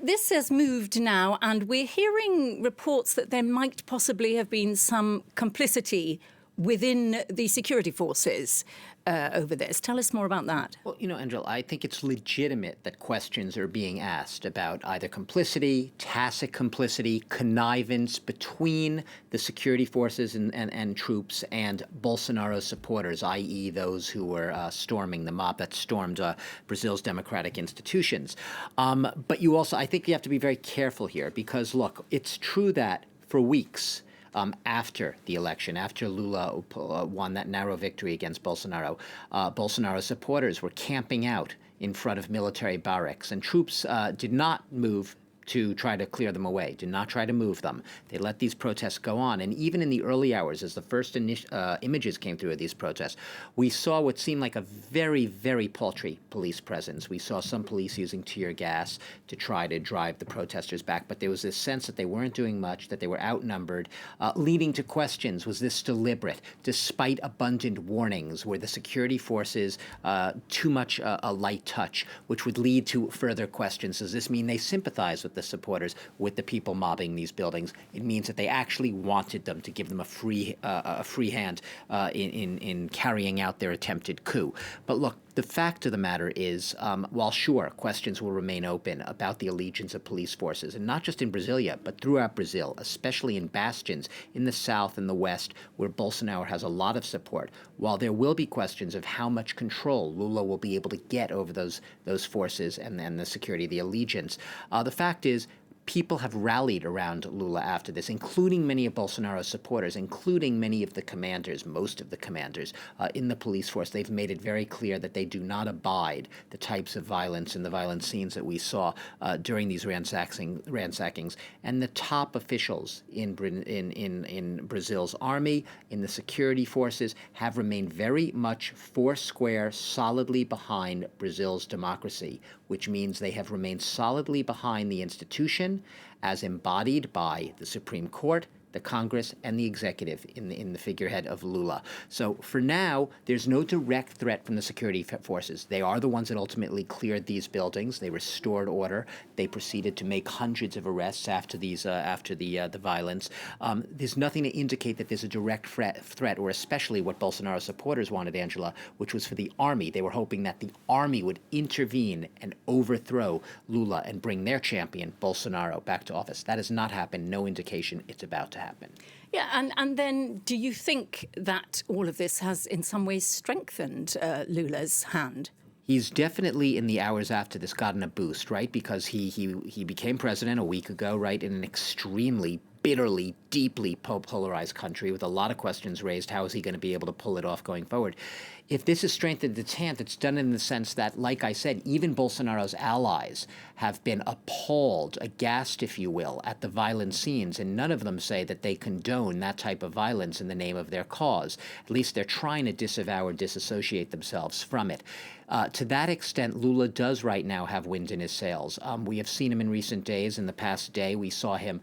this has moved now, and we're hearing reports that there might possibly have been some complicity within the security forces over this. Tell us more about that. Well, Angela, I think it's legitimate that questions are being asked about either complicity, tacit complicity, connivance between the security forces and troops and Bolsonaro supporters, i.e. those who were storming the mob that stormed Brazil's democratic institutions. But I think you have to be very careful here because, look, it's true that for weeks, after the election, after Lula won that narrow victory against Bolsonaro, Bolsonaro's supporters were camping out in front of military barracks, and troops did not move to try to clear them away, did not try to move them. They let these protests go on. And even in the early hours, as the first images came through of these protests, we saw what seemed like a very, very paltry police presence. We saw some police using tear gas to try to drive the protesters back. But there was this sense that they weren't doing much, that they were outnumbered, leading to questions. Was this deliberate, despite abundant warnings? Were the security forces too much a light touch, which would lead to further questions? Does this mean they sympathize with the supporters, with the people mobbing these buildings? It means that they actually wanted them to give them a free hand in carrying out their attempted coup. But look, the fact of the matter is, while sure, questions will remain open about the allegiance of police forces, and not just in Brasilia, but throughout Brazil, especially in bastions in the south and the west, where Bolsonaro has a lot of support, while there will be questions of how much control Lula will be able to get over those forces and the security, the allegiance, the fact is, people have rallied around Lula after this, including many of Bolsonaro's supporters, including many of the commanders, most of the commanders in the police force. They've made it very clear that they do not abide the types of violence and the violent scenes that we saw during these ransackings. And the top officials in Brazil's army, in the security forces, have remained very much foursquare, solidly behind Brazil's democracy, which means they have remained solidly behind the institution as embodied by the Supreme Court, the Congress, and the executive in the figurehead of Lula. So for now, there's no direct threat from the security forces. They are the ones that ultimately cleared these buildings. They restored order. They proceeded to make hundreds of arrests after the violence. There's nothing to indicate that there's a direct threat, or especially what Bolsonaro supporters wanted, Angela, which was for the army. They were hoping that the army would intervene and overthrow Lula and bring their champion, Bolsonaro, back to office. That has not happened. No indication it's about to happen. Yeah, and then do you think that all of this has in some ways strengthened Lula's hand? He's definitely, in the hours after this, gotten a boost, right? Because he became president a week ago, right, in an extremely bitterly, deeply polarized country with a lot of questions raised. How is he going to be able to pull it off going forward? If this has strengthened its hand, it's done in the sense that, like I said, even Bolsonaro's allies have been appalled, aghast, if you will, at the violent scenes, and none of them say that they condone that type of violence in the name of their cause. At least they're trying to disavow or disassociate themselves from it. To that extent, Lula does right now have wind in his sails. We have seen him in recent days. In the past day, we saw him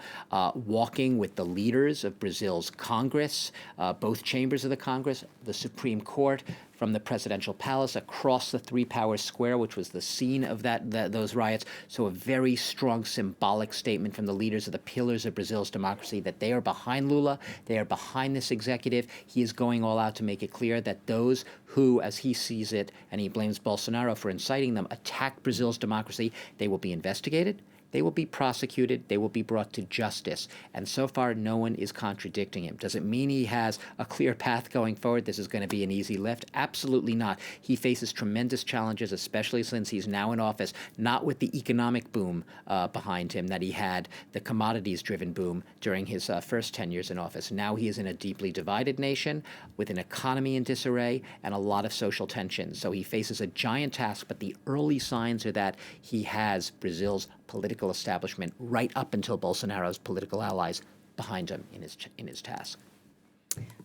walking with the leaders of Brazil's Congress, both chambers of the Congress, the Supreme Court, from the presidential palace across the Three Powers Square, which was the scene of those riots. So a very strong symbolic statement from the leaders of the pillars of Brazil's democracy that they are behind Lula, they are behind this executive. He is going all out to make it clear that those who, as he sees it, and he blames Bolsonaro for inciting them, attack Brazil's democracy, they will be investigated. They will be prosecuted. They will be brought to justice. And so far, no one is contradicting him. Does it mean he has a clear path going forward? This is going to be an easy lift? Absolutely not. He faces tremendous challenges, especially since he's now in office, not with the economic boom behind him that he had, the commodities-driven boom during his first 10 years in office. Now he is in a deeply divided nation with an economy in disarray and a lot of social tension. So he faces a giant task, but the early signs are that he has Brazil's political establishment right up until Bolsonaro's political allies behind him in his task.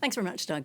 Thanks very much, Doug.